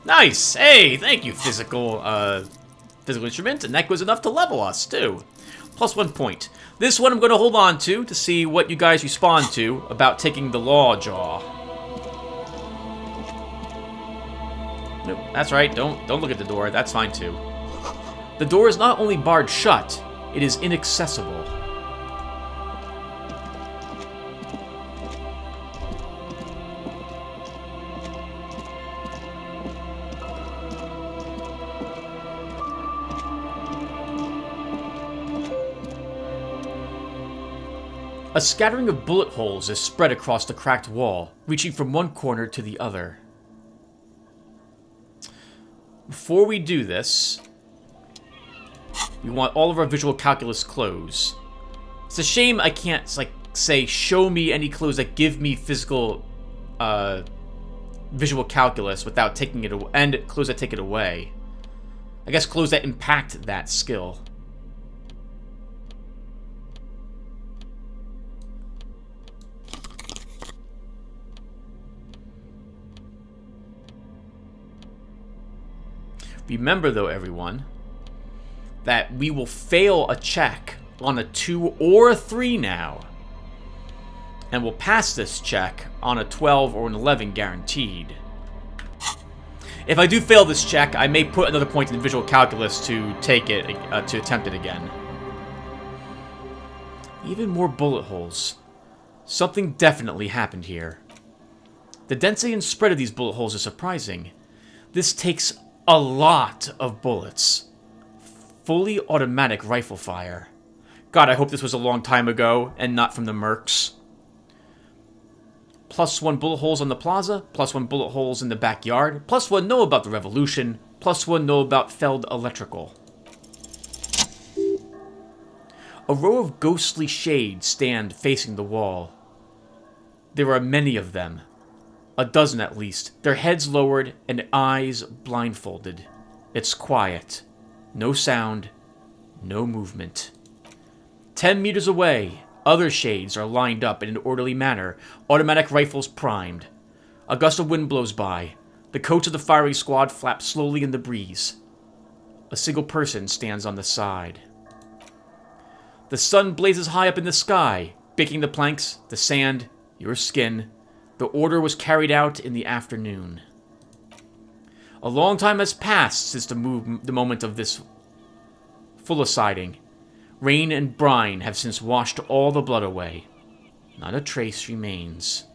Speaker 1: Nice! Hey, thank you, physical instrument. And that was enough to level us, too. +1 point. This one I'm going to hold on to see what you guys respond to about taking the law jaw. Nope, that's right. Don't look at the door. That's fine, too. The door is not only barred shut, it is inaccessible. A scattering of bullet holes is spread across the cracked wall, reaching from one corner to the other. Before we do this, we want all of our visual calculus clothes. It's a shame I can't, like, say, show me any clothes that give me physical, visual calculus without taking it away, and clothes that take it away. I guess clothes that impact that skill. Remember, though, everyone, that we will fail a check on a 2 or a 3 now. And we'll pass this check on a 12 or an 11 guaranteed. If I do fail this check, I may put another point in visual calculus to take it, to attempt it again. Even more bullet holes. Something definitely happened here. The density and spread of these bullet holes is surprising. This takes a lot of bullets. Fully automatic rifle fire. God, I hope this was a long time ago and not from the mercs. +1 bullet holes on the plaza, +1 bullet holes in the backyard, +1 know about the revolution, +1 know about Feld Electrical. A row of ghostly shades stand facing the wall. There are many of them. A dozen at least, their heads lowered and eyes blindfolded. It's quiet. No sound. No movement. 10 meters away, other shades are lined up in an orderly manner, automatic rifles primed. A gust of wind blows by. The coats of the firing squad flap slowly in the breeze. A single person stands on the side. The sun blazes high up in the sky, baking the planks, the sand, your skin. The order was carried out in the afternoon. A long time has passed since the moment of this fulliciding. Rain and brine have since washed all the blood away. Not a trace remains.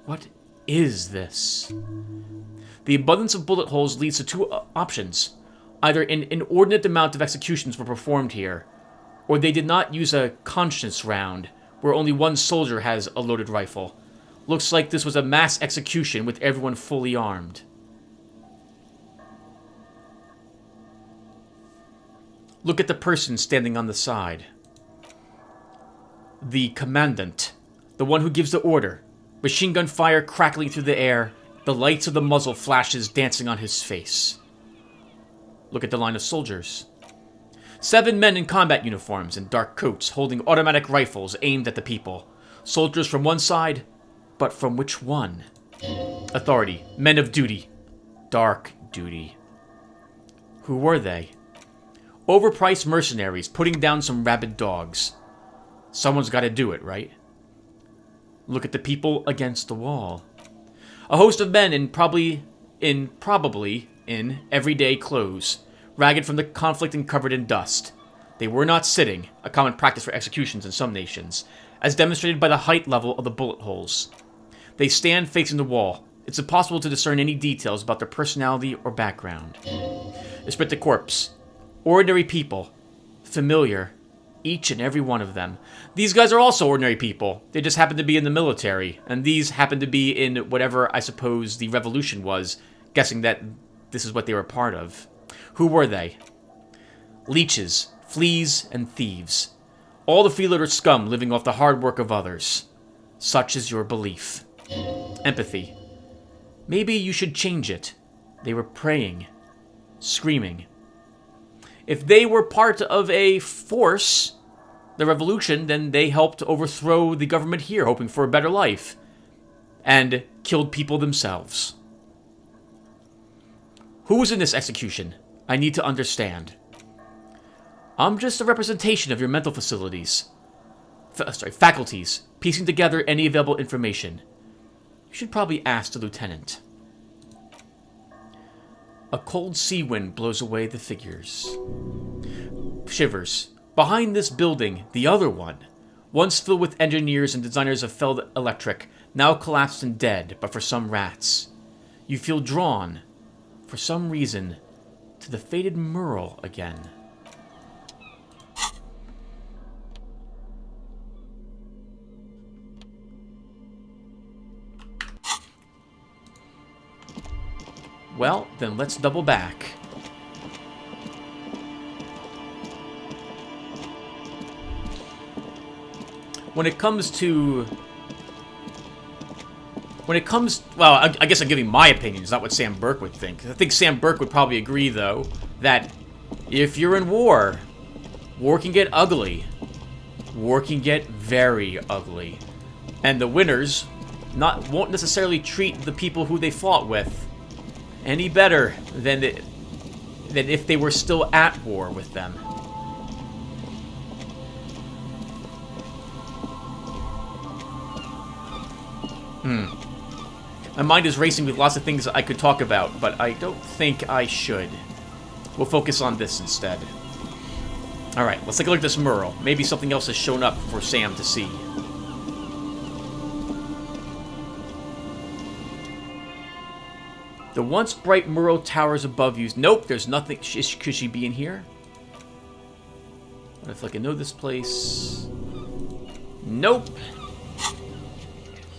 Speaker 1: What is this? The abundance of bullet holes leads to two options. Either an inordinate amount of executions were performed here, or they did not use a conscience round, where only one soldier has a loaded rifle. Looks like this was a mass execution with everyone fully armed. Look at the person standing on the side. The commandant. The one who gives the order. Machine gun fire crackling through the air. The lights of the muzzle flashes dancing on his face. Look at the line of soldiers. 7 men in combat uniforms and dark coats holding automatic rifles aimed at the people. Soldiers from one side, but from which one? Authority. Men of duty. Dark duty. Who were they? Overpriced mercenaries putting down some rabid dogs. Someone's got to do it, right? Look at the people against the wall. A host of men probably in everyday clothes, ragged from the conflict and covered in dust. They were not sitting, a common practice for executions in some nations, as demonstrated by the height level of the bullet holes. They stand facing the wall. It's impossible to discern any details about their personality or background. Despite the corpse, ordinary people, familiar, each and every one of them. These guys are also ordinary people. They just happen to be in the military, and these happen to be in whatever I suppose the revolution was, guessing that this is what they were part of. Who were they? Leeches, fleas, and thieves. All the freeloader scum living off the hard work of others. Such is your belief. Empathy. Maybe you should change it. They were praying, screaming. If they were part of a force, the revolution, then they helped overthrow the government here, hoping for a better life, and killed people themselves. Who was in this execution? I need to understand. I'm just a representation of your mental facilities. Faculties, piecing together any available information. You should probably ask the lieutenant. A cold sea wind blows away the figures. Shivers. Behind this building, the other one, once filled with engineers and designers of Feld Electric, now collapsed and dead, but for some rats. You feel drawn, for some reason, to the faded Merle again. Well, then let's double back. When it comes, well, I guess I'm giving my opinion, it's not what Sam Burke would think. I think Sam Burke would probably agree, though, that if you're in war, war can get ugly. War can get very ugly. And the winners won't necessarily treat the people who they fought with any better than if they were still at war with them. My mind is racing with lots of things I could talk about, but I don't think I should. We'll focus on this instead. Alright, let's take a look at this Merle. Maybe something else has shown up for Sam to see. The once bright Merle towers above you. Nope, there's nothing. Could she be in here? What if I can know this place? Nope.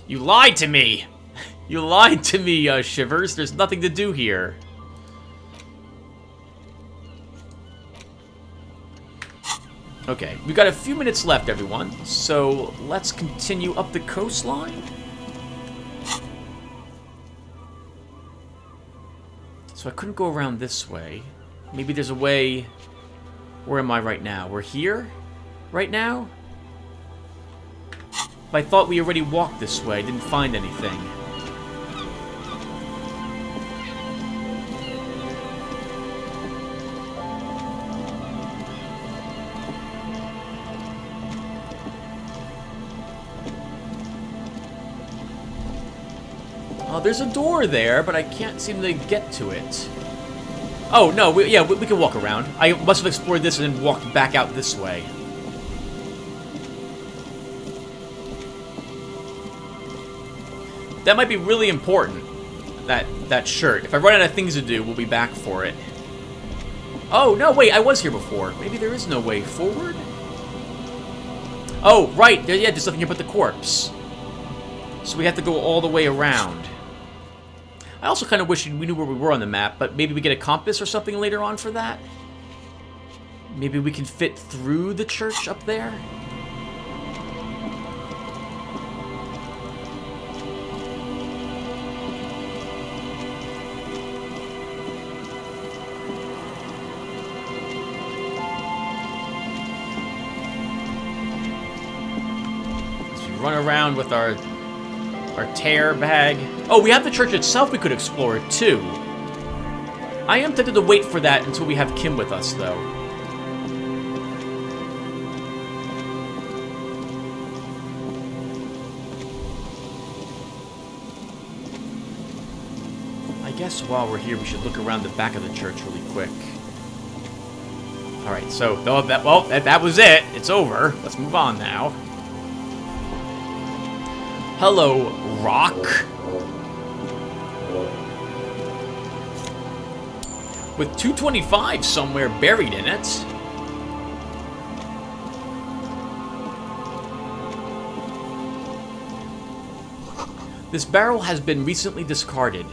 Speaker 1: You lied to me! You lied to me, Shivers. There's nothing to do here. Okay, we've got a few minutes left, everyone. So, let's continue up the coastline. So I couldn't go around this way. Maybe there's a way... Where am I right now? We're here? Right now? I thought we already walked this way. Didn't find anything. Oh, there's a door there, but I can't seem to get to it. Oh, no, we can walk around. I must have explored this and then walked back out this way. That might be really important, that shirt. If I run out of things to do, we'll be back for it. Oh, no, wait, I was here before. Maybe there is no way forward? Oh, right, there's nothing here but the corpse. So we have to go all the way around. I also kind of wish we knew where we were on the map, but maybe we get a compass or something later on for that? Maybe we can fit through the church up there? As we run around with our tear bag. Oh, we have the church itself we could explore, too. I am tempted to wait for that until we have Kim with us, though. guess while we're here, we should look around the back of the church really quick. Alright, so, that was it. It's over. Let's move on now. Hello, rock. With 225 somewhere buried in it. This barrel has been recently discarded.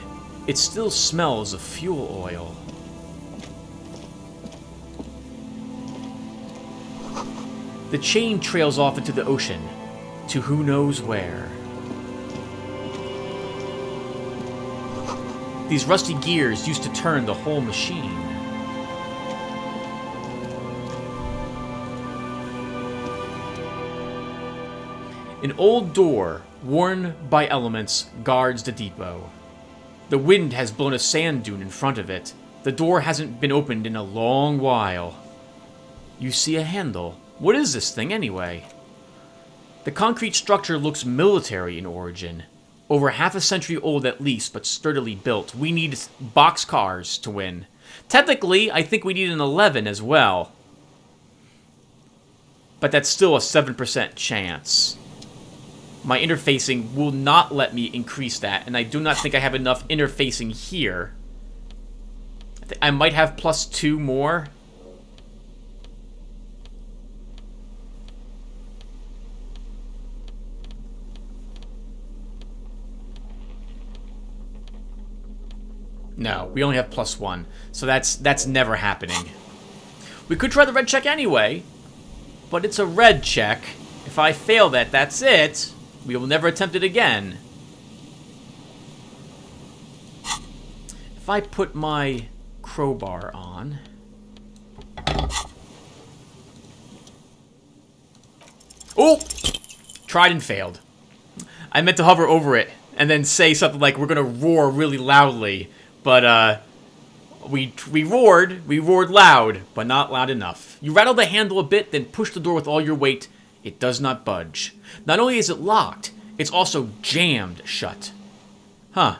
Speaker 1: It still smells of fuel oil. The chain trails off into the ocean, to who knows where. These rusty gears used to turn the whole machine. An old door, worn by elements, guards the depot. The wind has blown a sand dune in front of it. The door hasn't been opened in a long while. You see a handle. What is this thing, anyway? The concrete structure looks military in origin. Over half a century old at least, but sturdily built. We need boxcars to win. Technically, I think we need an 11 as well. But that's still a 7% chance. My interfacing will not let me increase that, and I do not think I have enough interfacing here. I might have +2 more. No, we only have +1, so that's never happening. We could try the red check anyway, but it's a red check. If I fail that, that's it. We will never attempt it again. If I put my crowbar on... Oh! Tried and failed. I meant to hover over it and then say something like, we're gonna roar really loudly. But, we roared loud, but not loud enough. You rattle the handle a bit, then push the door with all your weight. It does not budge. Not only is it locked, it's also jammed shut. Huh.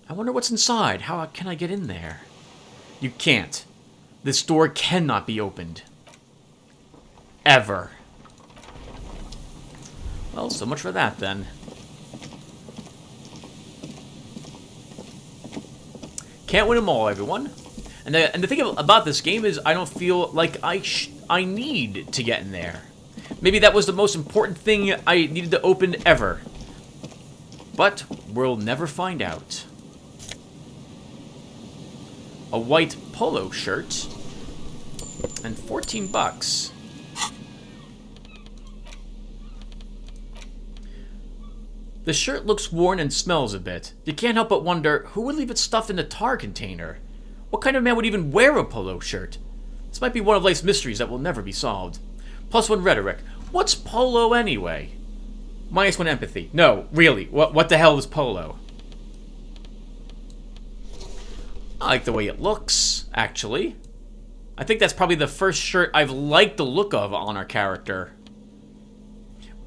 Speaker 1: I wonder what's inside. How can I get in there? You can't. This door cannot be opened. Ever. Well, so much for that, then. Can't win them all, everyone. And the thing about this game is I don't feel like I need to get in there. Maybe that was the most important thing I needed to open ever. But we'll never find out. A white polo shirt and 14 bucks. The shirt looks worn and smells a bit. You can't help but wonder, who would leave its stuff in the tar container? What kind of man would even wear a polo shirt? This might be one of life's mysteries that will never be solved. +1 rhetoric. What's polo anyway? -1 empathy. No, really, what the hell is polo? I like the way it looks, actually. I think that's probably the first shirt I've liked the look of on our character.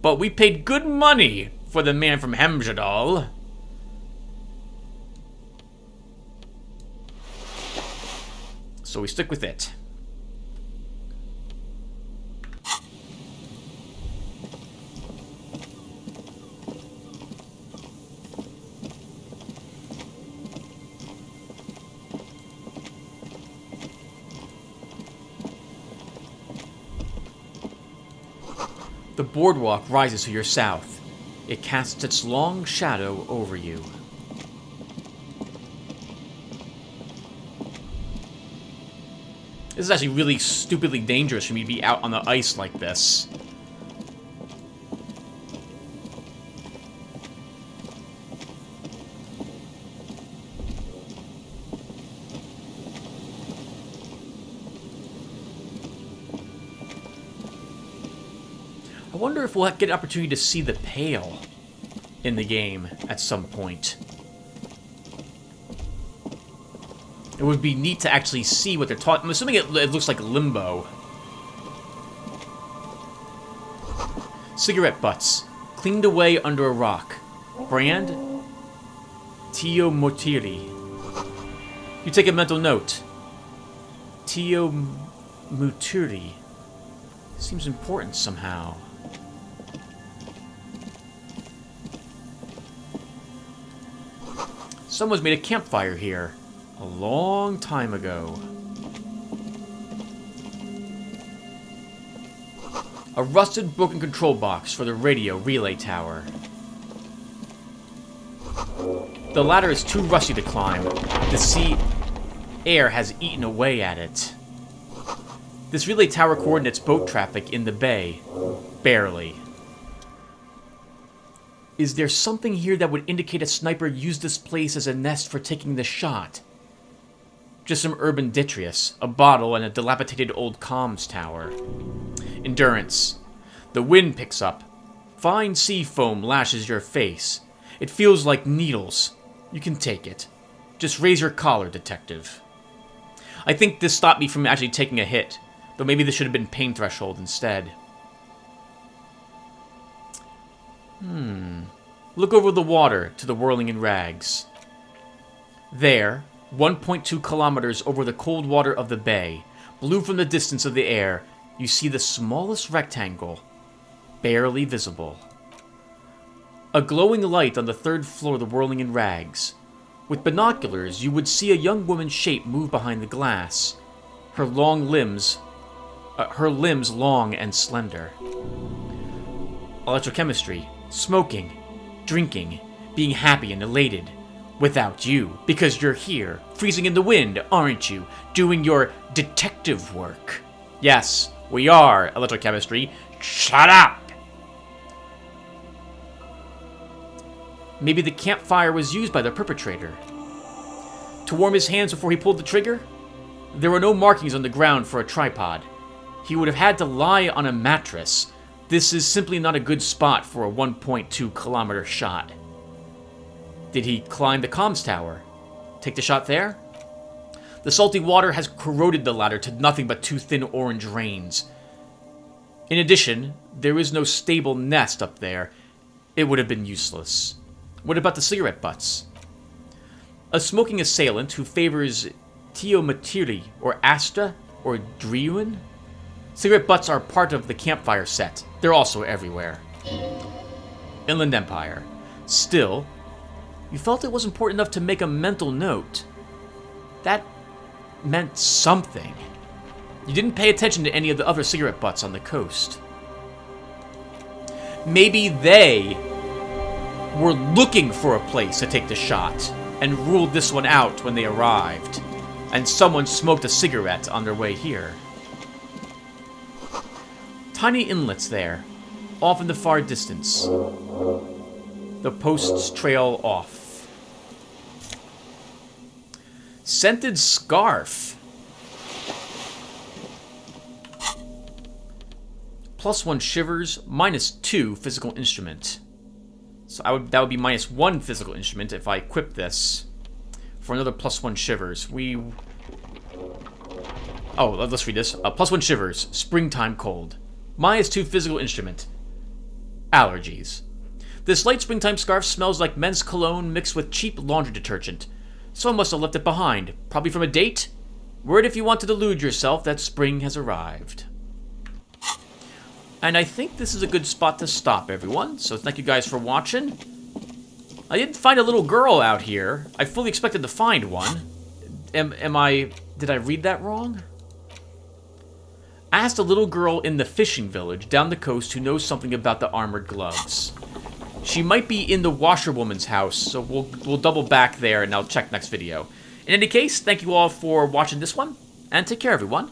Speaker 1: But we paid good money for the man from Hemjadal. So we stick with it. The boardwalk rises to your south. It casts its long shadow over you. This is actually really stupidly dangerous for me to be out on the ice like this. I wonder if we'll get an opportunity to see the Pale in the game at some point. It would be neat to actually see what they're talking. I'm assuming it looks like Limbo. Cigarette butts. Cleaned away under a rock. Brand? Tio Motiri. You take a mental note. Tio Muturi. Seems important somehow. Someone's made a campfire here. A long time ago. A rusted, broken control box for the radio relay tower. The ladder is too rusty to climb. The sea air has eaten away at it. This relay tower coordinates boat traffic in the bay. Barely. Is there something here that would indicate a sniper used this place as a nest for taking the shot? Just some urban detritus, a bottle, and a dilapidated old comms tower. Endurance. The wind picks up. Fine sea foam lashes your face. It feels like needles. You can take it. Just raise your collar, detective. I think this stopped me from actually taking a hit, though maybe this should have been pain threshold instead. Look over the water to the whirling in rags. There, 1.2 kilometers over the cold water of the bay, blue from the distance of the air, you see the smallest rectangle, barely visible. A glowing light on the third floor of the whirling in rags. With binoculars, you would see a young woman's shape move behind the glass. Her limbs long and slender. Electrochemistry, smoking, drinking, being happy and elated. Without you, because you're here, freezing in the wind, aren't you? Doing your detective work. Yes, we are, electrochemistry. Shut up! Maybe the campfire was used by the perpetrator. To warm his hands before he pulled the trigger? There were no markings on the ground for a tripod. He would have had to lie on a mattress. This is simply not a good spot for a 1.2 kilometer shot. Did he climb the comms tower? Take the shot there? The salty water has corroded the ladder to nothing but two thin orange rains. In addition, there is no stable nest up there. It would have been useless. What about the cigarette butts? A smoking assailant who favors Teomatiri or Asta or Driuin? Cigarette butts are part of the campfire set. They're also everywhere. Inland Empire. Still, you felt it was important enough to make a mental note. That meant something. You didn't pay attention to any of the other cigarette butts on the coast. Maybe they were looking for a place to take the shot and ruled this one out when they arrived, and someone smoked a cigarette on their way here. Tiny inlets there, off in the far distance. The posts trail off. Scented scarf. +1 shivers, -2 physical instrument. So that would be -1 physical instrument if I equip this for another +1 shivers. Let's read this. +1 shivers, springtime cold. -2 physical instrument. Allergies. This light springtime scarf smells like men's cologne mixed with cheap laundry detergent. Someone must have left it behind, probably from a date. Wear it if you want to delude yourself that spring has arrived. And I think this is a good spot to stop, everyone. So thank you guys for watching. I didn't find a little girl out here. I fully expected to find one. Did I read that wrong? Asked a little girl in the fishing village down the coast who knows something about the armored gloves. She might be in the washerwoman's house, so we'll double back there and I'll check next video. In any case, thank you all for watching this one, and take care, everyone.